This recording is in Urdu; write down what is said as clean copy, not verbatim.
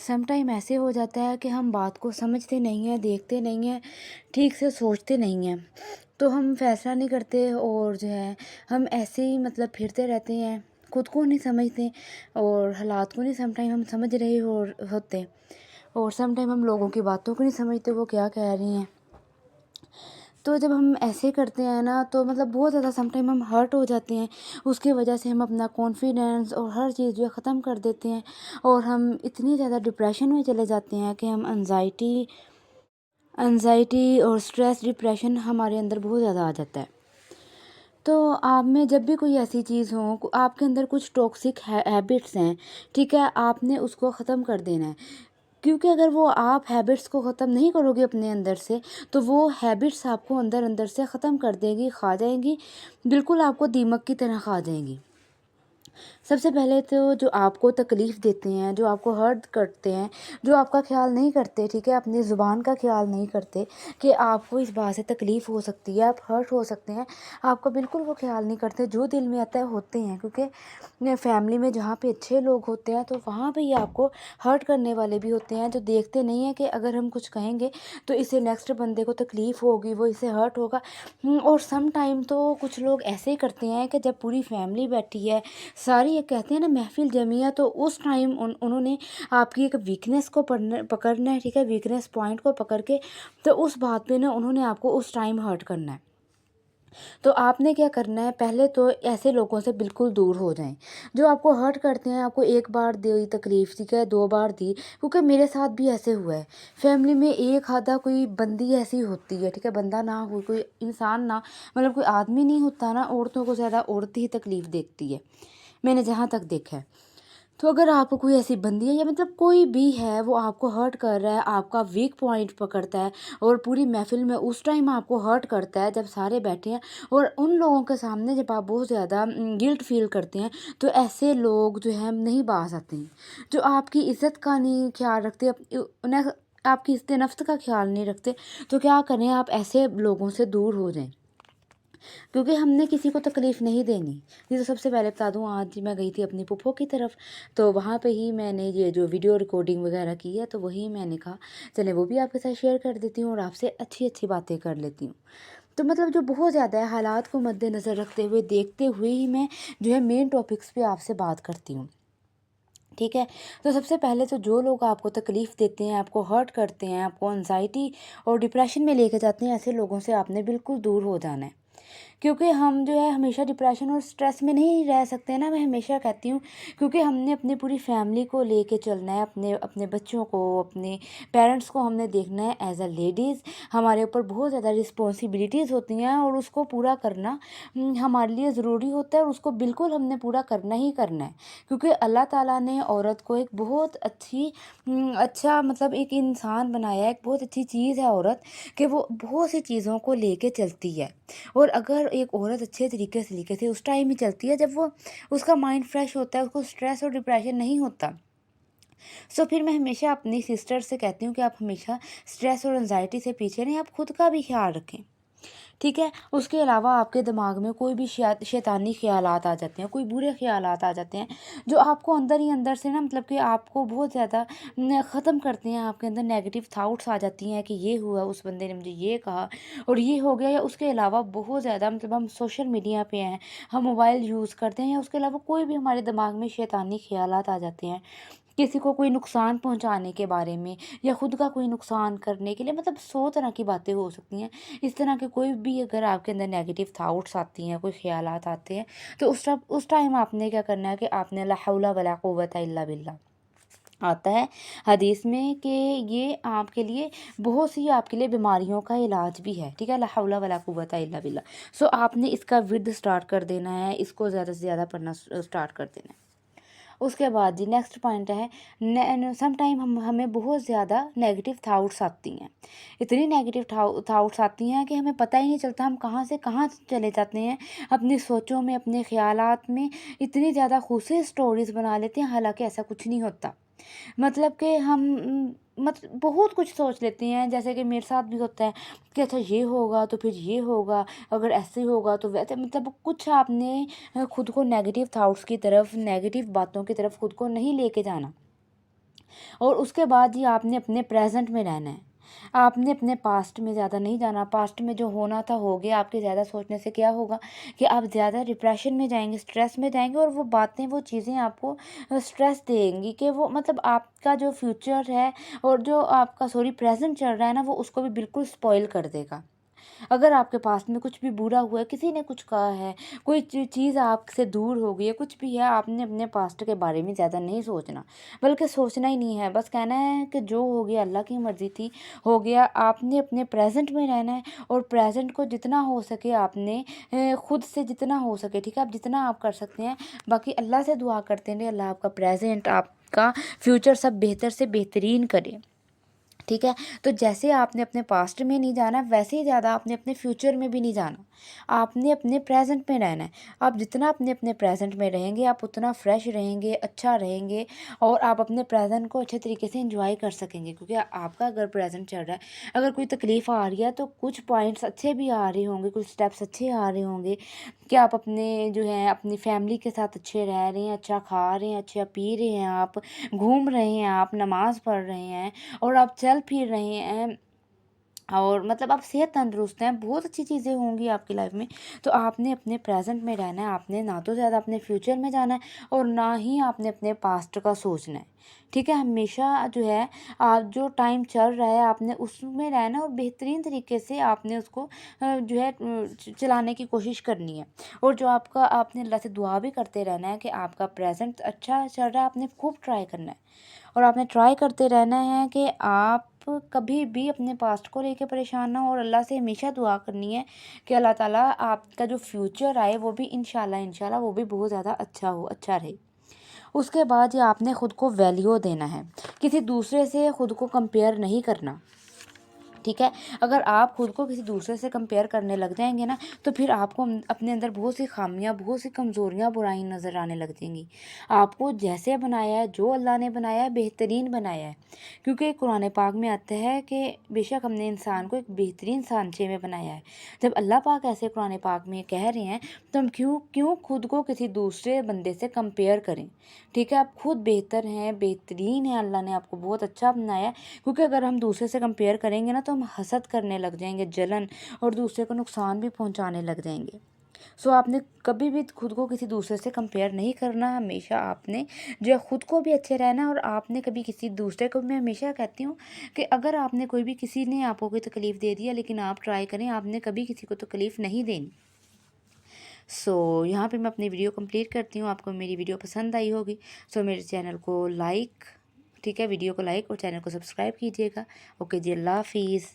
سم ٹائم ایسے ہو جاتا ہے کہ ہم بات کو سمجھتے نہیں ہیں، دیکھتے نہیں ہیں، ٹھیک سے سوچتے نہیں ہیں، تو ہم فیصلہ نہیں کرتے اور جو ہے ہم ایسے ہی پھرتے رہتے ہیں، خود کو نہیں سمجھتے اور حالات کو نہیں سم ٹائم ہم سمجھ رہے ہوتے، اور سم ٹائم ہم لوگوں کی باتوں کو نہیں سمجھتے وہ کیا کہہ رہی ہیں۔ تو جب ہم ایسے کرتے ہیں نا تو بہت زیادہ سم ٹائم ہم ہرٹ ہو جاتے ہیں، اس کی وجہ سے ہم اپنا کانفیڈنس اور ہر چیز جو ہے ختم کر دیتے ہیں، اور ہم اتنی زیادہ ڈپریشن میں چلے جاتے ہیں کہ ہم انزائٹی اور اسٹریس ڈپریشن ہمارے اندر بہت زیادہ آ جاتا ہے۔ تو آپ میں جب بھی کوئی ایسی چیز ہو، آپ کے اندر کچھ ٹاکسک ہیبٹس ہیں، ٹھیک ہے، آپ نے اس کو ختم کر دینا ہے، کیونکہ اگر وہ آپ ہیبٹس کو ختم نہیں کرو گے اپنے اندر سے تو وہ ہیبٹس آپ کو اندر سے ختم کر دے گی، کھا جائیں گی، بالکل آپ کو دیمک کی طرح کھا جائیں گی۔ سب سے پہلے تو جو آپ کو تکلیف دیتے ہیں، جو آپ کو ہرٹ کرتے ہیں، جو آپ کا خیال نہیں کرتے، ٹھیک ہے، اپنی زبان کا خیال نہیں کرتے کہ آپ کو اس بات سے تکلیف ہو سکتی ہے، آپ ہرٹ ہو سکتے ہیں، آپ کا بالکل وہ خیال نہیں کرتے، جو دل میں آتا ہے ہوتے ہیں، کیونکہ فیملی میں جہاں پہ اچھے لوگ ہوتے ہیں تو وہاں پہ ہی آپ کو ہرٹ کرنے والے بھی ہوتے ہیں، جو دیکھتے نہیں ہیں کہ اگر ہم کچھ کہیں گے تو اسے نیکسٹ بندے کو تکلیف ہوگی، وہ اسے ہرٹ ہوگا۔ اور سم ٹائم تو کچھ لوگ ایسے ہی کرتے ہیں کہ جب پوری فیملی بیٹھی ہے، ساری یہ کہتے ہیں نا محفل جمی ہے، تو اس ٹائم انہوں نے آپ کی ایک ویکنیس کو پکڑنا ہے، ٹھیک ہے، ویکنیس پوائنٹ کو پکڑ کے تو اس بات پہ نا انہوں نے آپ کو اس ٹائم ہرٹ کرنا ہے۔ تو آپ نے کیا کرنا ہے، پہلے تو ایسے لوگوں سے بالکل دور ہو جائیں جو آپ کو ہرٹ کرتے ہیں۔ آپ کو ایک بار دی تکلیف، ٹھیک ہے، 2 بار دی، کیونکہ میرے ساتھ بھی ایسے ہوا ہے۔ فیملی میں ایک آدھا کوئی بندی ایسی ہوتی ہے، ٹھیک ہے، بندہ نہ ہو، کوئی انسان نہ، کوئی آدمی نہیں ہوتا نا، عورتوں کو زیادہ عورت ہی تکلیف دیکھتی ہے، میں نے جہاں تک دیکھا ہے۔ تو اگر آپ کو کوئی ایسی بندی ہے یا کوئی بھی ہے وہ آپ کو ہرٹ کر رہا ہے، آپ کا ویک پوائنٹ پکڑتا ہے اور پوری محفل میں اس ٹائم آپ کو ہرٹ کرتا ہے جب سارے بیٹھے ہیں، اور ان لوگوں کے سامنے جب آپ بہت زیادہ گلٹ فیل کرتے ہیں، تو ایسے لوگ جو ہیں نہیں باز آتے ہیں، جو آپ کی عزت کا نہیں خیال رکھتے، انہیں آپ کی عزت نفس کا خیال نہیں رکھتے، تو کیا کریں، آپ ایسے لوگوں سے دور ہو جائیں، کیونکہ ہم نے کسی کو تکلیف نہیں دینی۔ یہ تو سب سے پہلے بتا دوں، آج میں گئی تھی اپنی پھپھو کی طرف، تو وہاں پہ ہی میں نے یہ جو ویڈیو ریکارڈنگ وغیرہ کی ہے، تو وہی میں نے کہا چلے وہ بھی آپ کے ساتھ شیئر کر دیتی ہوں اور آپ سے اچھی باتیں کر لیتی ہوں۔ تو جو بہت زیادہ ہے، حالات کو مد نظر رکھتے ہوئے، دیکھتے ہوئے ہی میں جو ہے مین ٹاپکس پہ آپ سے بات کرتی ہوں، ٹھیک ہے۔ تو سب سے پہلے تو جو لوگ آپ کو تکلیف دیتے ہیں، آپ کو ہرٹ کرتے ہیں، آپ کو انزائٹی اور ڈپریشن میں لے کے جاتے ہیں، ایسے لوگوں سے آپ نے بالکل دور ہو جانا ہے، کیونکہ ہم جو ہے ہمیشہ ڈپریشن اور سٹریس میں نہیں رہ سکتے نا، میں ہمیشہ کہتی ہوں، کیونکہ ہم نے اپنی پوری فیملی کو لے کے چلنا ہے، اپنے بچوں کو، اپنے پیرنٹس کو ہم نے دیکھنا ہے ایز اے لیڈیز، ہمارے اوپر بہت زیادہ رسپانسبلٹیز ہوتی ہیں، اور اس کو پورا کرنا ہمارے لیے ضروری ہوتا ہے، اور اس کو بالکل ہم نے پورا کرنا ہی کرنا ہے، کیونکہ اللہ تعالیٰ نے عورت کو ایک بہت اچھا ایک انسان بنایا ہے، ایک بہت اچھی چیز ہے عورت، کہ وہ بہت سی چیزوں کو لے کے چلتی ہے، اور اگر ایک عورت اچھے طریقے سے اس ٹائم ہی چلتی ہے جب وہ اس کا مائنڈ فریش ہوتا ہے، اس کو سٹریس اور ڈپریشن نہیں ہوتا۔ پھر میں ہمیشہ اپنی سسٹر سے کہتی ہوں کہ آپ ہمیشہ سٹریس اور انزائٹی سے پیچھے نہیں، آپ خود کا بھی خیال رکھیں، ٹھیک ہے۔ اس کے علاوہ آپ کے دماغ میں کوئی بھی شیطانی خیالات آ جاتے ہیں، کوئی برے خیالات آ جاتے ہیں جو آپ کو اندر ہی اندر سے نا کہ آپ کو بہت زیادہ ختم کرتے ہیں، آپ کے اندر نیگیٹو تھاٹس آ جاتی ہیں کہ یہ ہوا، اس بندے نے مجھے یہ کہا اور یہ ہو گیا، یا اس کے علاوہ بہت زیادہ ہم سوشل میڈیا پہ ہیں، ہم موبائل یوز کرتے ہیں، یا اس کے علاوہ کوئی بھی ہمارے دماغ میں شیطانی خیالات آ جاتے ہیں، کسی کو کوئی نقصان پہنچانے کے بارے میں، یا خود کا کوئی نقصان کرنے کے لیے، 100 طرح کی باتیں ہو سکتی ہیں۔ اس طرح کے کوئی بھی اگر آپ کے اندر نیگیٹو تھاٹس آتی ہیں، کوئی خیالات آتے ہیں، تو اس ٹائم آپ نے کیا کرنا ہے کہ آپ نے لا حول ولا قوت الا باللہ آتا ہے حدیث میں، کہ یہ آپ کے لیے بہت سی آپ کے لیے بیماریوں کا علاج بھی ہے، ٹھیک ہے، لا حول ولا قوت الا باللہ۔ آپ نے اس کا ورد سٹارٹ کر دینا ہے، اس کو زیادہ سے زیادہ پڑھنا سٹارٹ کر دینا ہے۔ اس کے بعد جی نیکسٹ پوائنٹ ہے، سم ٹائم ہمیں بہت زیادہ نیگیٹو تھاٹس آتی ہیں، اتنی نیگیٹو تھاٹس آتی ہیں کہ ہمیں پتہ ہی نہیں چلتا ہم کہاں سے کہاں چلے جاتے ہیں، اپنی سوچوں میں، اپنے خیالات میں اتنی زیادہ خود سے اسٹوریز بنا لیتے ہیں، حالانکہ ایسا کچھ نہیں ہوتا، کہ ہم بہت کچھ سوچ لیتے ہیں، جیسے کہ میرے ساتھ بھی ہوتا ہے کہ اچھا یہ ہوگا تو پھر یہ ہوگا، اگر ایسے ہوگا تو ویسے، کچھ آپ نے خود کو نیگیٹو تھاٹس کی طرف، نیگیٹو باتوں کی طرف خود کو نہیں لے کے جانا، اور اس کے بعد ہی آپ نے اپنے پریزنٹ میں رہنا ہے. آپ نے اپنے پاسٹ میں زیادہ نہیں جانا. پاسٹ میں جو ہونا تھا ہو گیا. آپ کے زیادہ سوچنے سے کیا ہوگا کہ آپ زیادہ ڈپریشن میں جائیں گے, اسٹریس میں جائیں گے, اور وہ باتیں وہ چیزیں آپ کو اسٹریس دیں گی کہ وہ مطلب آپ کا جو فیوچر ہے اور جو آپ کا پریزنٹ چل رہا ہے نا, وہ اس کو بھی بالکل اسپوائل کر دے گا. اگر آپ کے پاس میں کچھ بھی برا ہوا ہے, کسی نے کچھ کہا ہے, کوئی چیز آپ سے دور ہو گئی ہے, کچھ بھی ہے, آپ نے اپنے پاسٹ کے بارے میں زیادہ نہیں سوچنا, بلکہ سوچنا ہی نہیں ہے. بس کہنا ہے کہ جو ہو گیا اللہ کی مرضی تھی, ہو گیا. آپ نے اپنے پریزنٹ میں رہنا ہے, اور پریزنٹ کو جتنا ہو سکے آپ نے خود سے جتنا ہو سکے, ٹھیک ہے, آپ جتنا آپ کر سکتے ہیں. باقی اللہ سے دعا کرتے ہیں اللہ آپ کا پریزنٹ, آپ کا فیوچر سب بہتر سے بہترین کرے. ٹھیک ہے. تو جیسے آپ نے اپنے پاسٹ میں نہیں جانا, ویسے ہی زیادہ آپ نے اپنے فیوچر میں بھی نہیں جانا. آپ نے اپنے پریزنٹ میں رہنا ہے. آپ جتنا اپنے پریزنٹ میں رہیں گے, آپ اتنا فریش رہیں گے, اچھا رہیں گے, اور آپ اپنے پریزنٹ کو اچھے طریقے سے انجوائے کر سکیں گے. کیونکہ آپ کا اگر پریزنٹ چل رہا ہے, اگر کوئی تکلیف آ رہی ہے, تو کچھ پوائنٹس اچھے بھی آ رہے ہوں گے, کچھ اسٹیپس اچھے آ رہے ہوں گے کہ آپ اپنے جو ہے اپنی فیملی کے ساتھ اچھے رہ رہے ہیں, اچھا کھا رہے ہیں, اچھا پی رہے ہیں, آپ گھوم رہے ہیں, آپ نماز پڑھ رہے ہیں, اور آپ چل پھر رہے ہیں, اور مطلب آپ صحت تندرست ہیں, بہت اچھی چیزیں ہوں گی آپ کی لائف میں. تو آپ نے اپنے پریزنٹ میں رہنا ہے. آپ نے نہ تو زیادہ اپنے فیوچر میں جانا ہے, اور نہ ہی آپ نے اپنے پاسٹ کا سوچنا ہے. ٹھیک ہے. ہمیشہ جو ہے آپ جو ٹائم چل رہا ہے آپ نے اس میں رہنا ہے, اور بہترین طریقے سے آپ نے اس کو جو ہے چلانے کی کوشش کرنی ہے. اور جو آپ نے اللہ سے دعا بھی کرتے رہنا ہے کہ آپ کا پریزنٹ اچھا چل رہا ہے, آپ نے خوب ٹرائی کرنا ہے, اور آپ نے ٹرائی کرتے رہنا ہے کہ آپ کبھی بھی اپنے پاسٹ کو لے کے پریشان نہ ہو, اور اللہ سے ہمیشہ دعا کرنی ہے کہ اللہ تعالیٰ آپ کا جو فیوچر آئے وہ بھی انشاءاللہ وہ بھی بہت زیادہ اچھا ہو, اچھا رہے. اس کے بعد یہ آپ نے خود کو ویلیو دینا ہے, کسی دوسرے سے خود کو کمپیئر نہیں کرنا. ٹھیک ہے. اگر آپ خود کو کسی دوسرے سے کمپیئر کرنے لگ جائیں گے نا, تو پھر آپ کو اپنے اندر بہت سی خامیاں, بہت سی کمزوریاں, برائیں نظر آنے لگ جائیں گی. آپ کو جیسے بنایا ہے, جو اللہ نے بنایا ہے, بہترین بنایا ہے. کیونکہ قرآن پاک میں آتا ہے کہ بے شک ہم نے انسان کو ایک بہترین سانچے میں بنایا ہے. جب اللہ پاک ایسے قرآن پاک میں کہہ رہے ہیں, تو ہم کیوں خود کو کسی دوسرے بندے سے کمپیئر کریں. ٹھیک ہے. آپ خود بہتر ہیں, بہترین ہیں, اللہ نے آپ کو بہت اچھا بنایا ہے. کیونکہ اگر ہم دوسرے سے کمپیئر کریں گے نا, تو ہم حسد کرنے لگ جائیں گے, جلن, اور دوسرے کو نقصان بھی پہنچانے لگ جائیں گے. آپ نے کبھی بھی خود کو کسی دوسرے سے کمپیئر نہیں کرنا. ہمیشہ آپ نے جو ہے خود کو بھی اچھے رہنا. اور آپ نے کبھی کسی دوسرے کو, میں ہمیشہ کہتی ہوں کہ اگر آپ نے کسی نے آپ کو کوئی تکلیف دے دیا, لیکن آپ ٹرائی کریں آپ نے کبھی کسی کو تکلیف نہیں دینی. یہاں پہ میں اپنی ویڈیو کمپلیٹ کرتی ہوں. آپ کو میری ویڈیو پسند آئی ہوگی, میرے چینل کو لائک, ٹھیک ہے, ویڈیو کو لائک اور چینل کو سبسکرائب کیجیے گا. اوکے جی, اللہ حافظ.